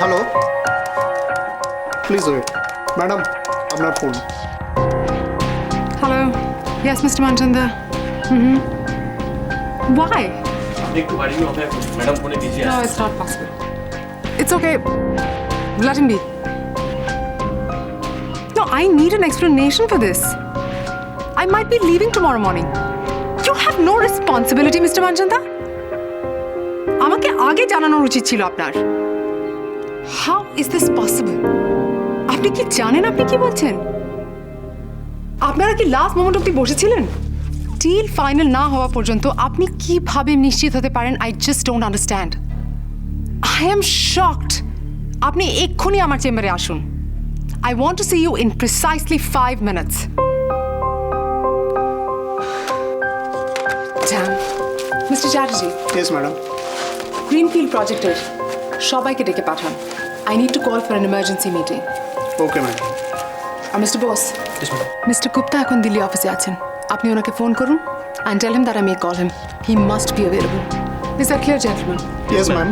Hello, please wait. Madam, আপনার phone. Hello. Yes, Mr. Manchanda. Why? আপনি একটু বাড়ি গিয়ে অপেক্ষা করুন, ম্যাডাম ফোনে বিজি No, আছে। it's not possible. It's okay. Let him be. No, I need an explanation for this. I might be leaving tomorrow morning. You have no responsibility, Mr. Manchanda. আমাকে আগে জানানোর উচিত ছিল আপনার। How is this possible? আপনি কি জানেন আপনি কি বলছেন? আপনারা কি লাস্ট মোমেন্ট অবধি বসেছিলেন? ডিল ফাইনাল না হওয়া পর্যন্ত আপনি কিভাবে নিশ্চিত হতে পারেন? I just don't understand. I am shocked. আপনি এক্ষুনি আমার চেম্বারে আসুন। I want to see you in precisely 5 minutes. Mister Chatterjee, yes madam. Greenfield প্রজেক্টের সবাইকে ডেকে পাঠান। I need to call for an emergency meeting. Okay madam. আর মিস্টার বোস, মিস্টার গুপ্তা এখন দিল্লি অফিসে আছেন। আপনি ওনাকে ফোন করুন and tell him that I may call him. He must be available. Is that clear, gentlemen? Yes ma'am.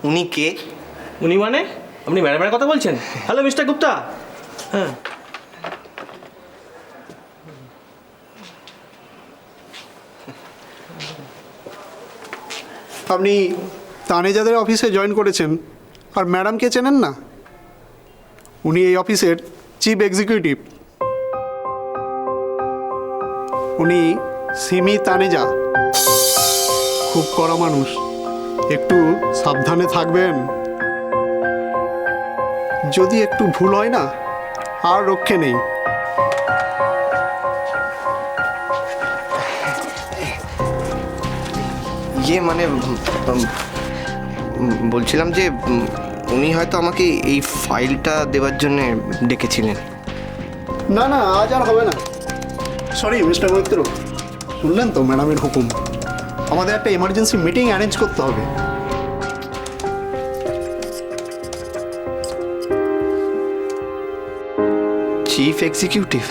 উনি কে? উনি মানে আপনি ম্যাডামের কথা বলছেন? Hello mister Gupta. হ্যাঁ, আপনি তানেজাদের অফিসে জয়েন করেছেন আর ম্যাডামকে চেনেন না? উনি এই অফিসের চিফ এক্সিকিউটিভ। উনি সিমি তানেজা। খুব কড়া মানুষ, একটু সাবধানে থাকবেন। যদি একটু ভুল হয় না, আর রক্ষে নেই। মানে বলছিলাম যে উনি হয়তো আমাকে এই ফাইলটা দেওয়ার জন্য ডেকেছিলেন। না না, আজ আর হবে না। সরি মিস্টার মৈত্র, শুনলেন তো ম্যাডামের হুকুম। আমাদের একটা এমার্জেন্সি মিটিং অ্যারেঞ্জ করতে হবে। Chief executive?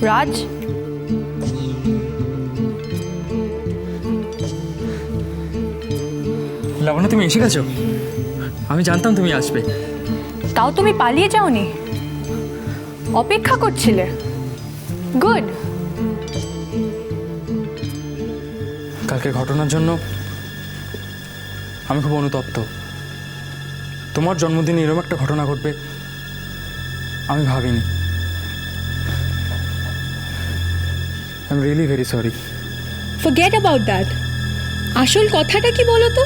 রাজ, লাবণ্য, তুমি এসে গেছো? আমি জানতাম তুমি আসবে। তাও তুমি পালিয়ে যাওনি, অপেক্ষা করছিলে। গুড। কালকে ঘটনার জন্য আমি খুব অনুতপ্ত। তোমার জন্মদিনে এরকম একটা ঘটনা ঘটবে আমি ভাবিনি। I am really very sorry. Forget about that. আসল কথাটা কি বলো তো?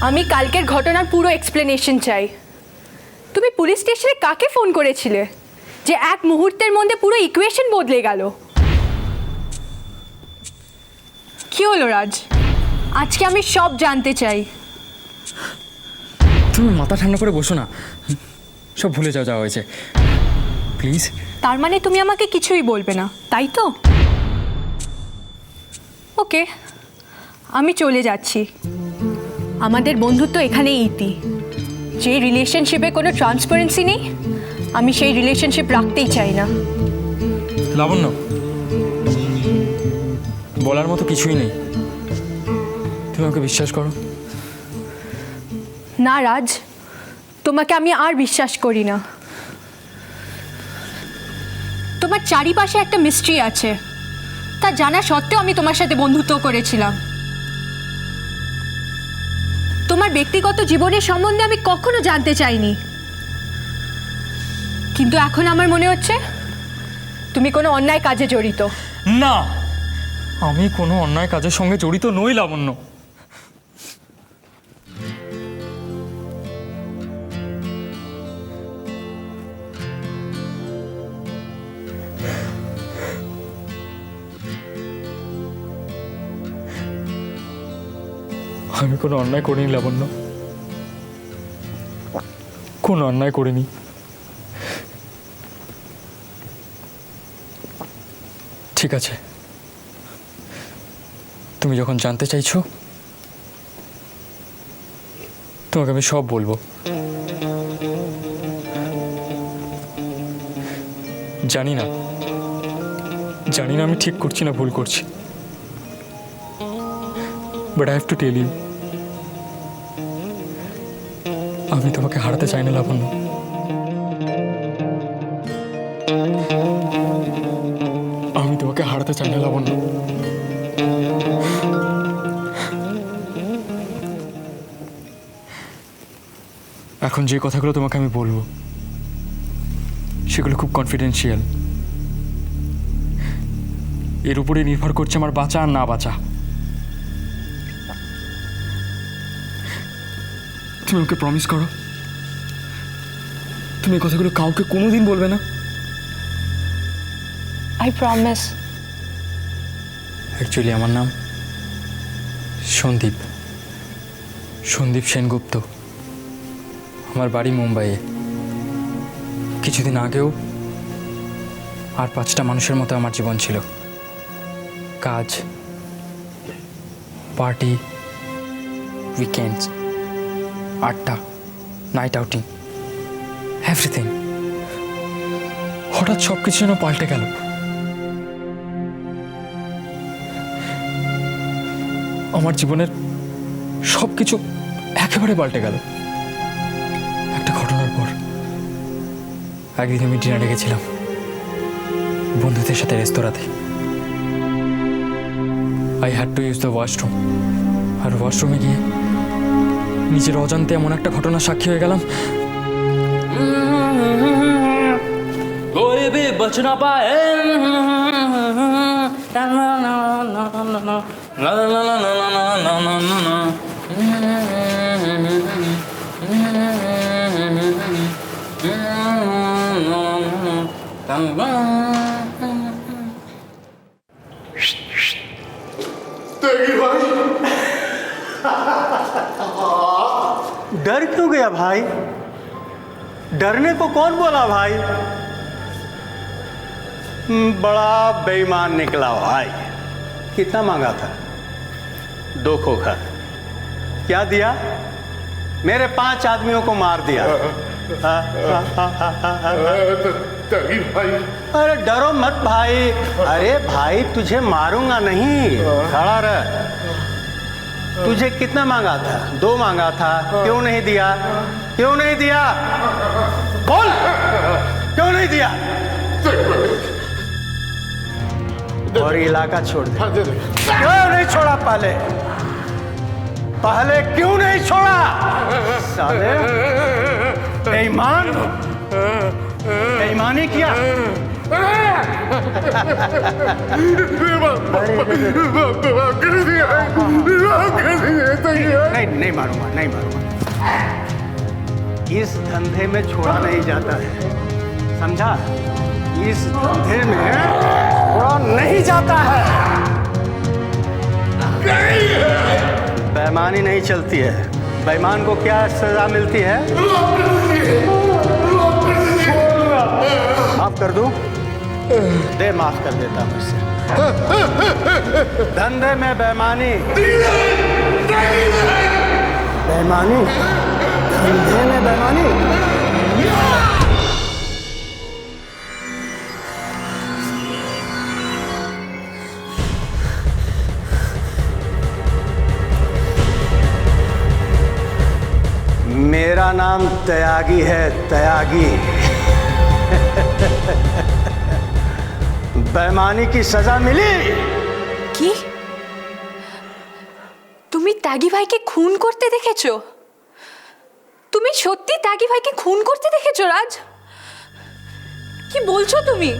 আমি কালকের ঘটনার পুরো এক্সপ্লেনেশন চাই। তুমি পুলিশ স্টেশনে কাকে ফোন করেছিলে যে এক মুহূর্তের মধ্যে পুরো ইকুয়েশন বদলে গেল? কি হলো রাজ? আজকে আমি সব জানতে চাই। তুমি মাথা ঠান্ডা করে বসো না, সব ভুলে যাও যা হয়েছে, প্লিজ। তার মানে তুমি আমাকে কিছুই বলবে না, তাই তো? ওকে, আমি চলে যাচ্ছি। আমাদের বন্ধুত্ব এখানেই ইতি। যে রিলেশনশিপে কোনো ট্রান্সপারেন্সি নেই, আমি সেই রিলেশনশিপ রাখতেই চাই না। লাবণ্য, বলার মতো কিছুই নেই, তুমি আমাকে বিশ্বাস করো। না রাজ, তোমাকে আমি আর বিশ্বাস করি না। তোমার চারিপাশে একটা মিস্ট্রি আছে, তা জানা সত্ত্বেও আমি তোমার সাথে বন্ধুত্ব করেছিলাম। তোমার ব্যক্তিগত জীবনের সম্বন্ধে আমি কখনো জানতে চাইনি, কিন্তু এখন আমার মনে হচ্ছে তুমি কোনো অন্যায় কাজে জড়িত। না, আমি কোনো অন্যায় কাজের সঙ্গে জড়িত নই লাবণ্য। আমি কোনো অন্যায় করিনি লাবণ্য, কোনো অন্যায় করিনি। ঠিক আছে, তুমি যখন জানতে চাইছো তোমাকে আমি সব বলবো। জানি না আমি ঠিক করছি না ভুল করছি, but I have to tell you, আমি তোমাকে হারাতে চাই না লাবণ্য। আমি তোমাকে হারাতে চাই না লাবণ্য। এখন যে কথাগুলো তোমাকে আমি বলবো সেগুলো খুব কনফিডেন্সিয়াল, এর উপরে নির্ভর করছে আমার বাঁচা আর না বাঁচা। তুমি আমাকে প্রমিস করো তুমি এই কথাগুলো কাউকে কোনোদিন বলবে না। I promise. অ্যাকচুয়ালি আমার নাম সন্দীপ সেনগুপ্ত। আমার বাড়ি মুম্বাইয়ে। কিছুদিন আগেও আর 5টা মানুষের মতো আমার জীবন ছিল। কাজ, পার্টি, উইকেন্ডস, আড্ডা, নাইট আউটিং, এভরিথিং। হঠাৎ সব কিছু যেন পাল্টে গেল। আমার জীবনের সব কিছু একেবারে পাল্টে গেল একটা ঘটনার পর। একদিন আমি ডিনারে গেছিলাম বন্ধুদের সাথে রেস্তোরাঁতে। I had to use the washroom. আর ওয়াশরুমে গিয়ে নিজের অজান্তে এমন একটা ঘটনার সাক্ষী হয়ে গেলাম। कोई भी बच ना पाए डर क्यों गया भाई? डरने को कौन बोला भाई? बड़ा बेईमान निकला भाई। कितना मांगा था? 2 खोखा। क्या दिया? मेरे 5 आदमियों को मार दिया। अरे डरो मत भाई। अरे भाई तुझे मारूंगा नहीं, खड़ा रह। तुझे कितना मांगा था? 2 मांगा था। क्यों नहीं दिया? क्यों नहीं दिया? बोल, क्यों नहीं दिया? और इलाका छोड़ दे। क्यों नहीं छोड़ा? पहले क्यों नहीं छोड़ा? साले बेईमान, बेईमानी किया। नहीं मारूंगा, नहीं मारूंगा। इस धंधे में छोड़ा नहीं जाता है, समझा? इस धंधे में छोड़ा नहीं जाता है। बेईमानी नहीं चलती है। बेईमान को क्या सजा मिलती है? माफ कर दूं? दे, माफ कर देता हूं इसे। धंधे में बेईमानी, बेईमानी, धंधे में बेईमानी। मेरा नाम त्यागी है, त्यागी। बेईमानी की सजा मिली। কি? তুমি ত্যাগী ভাইকে খুন করতে দেখেছো? তুমি সত্যি ত্যাগী ভাইকে খুন করতে দেখেছো রাজ? কি বলছো তুমি?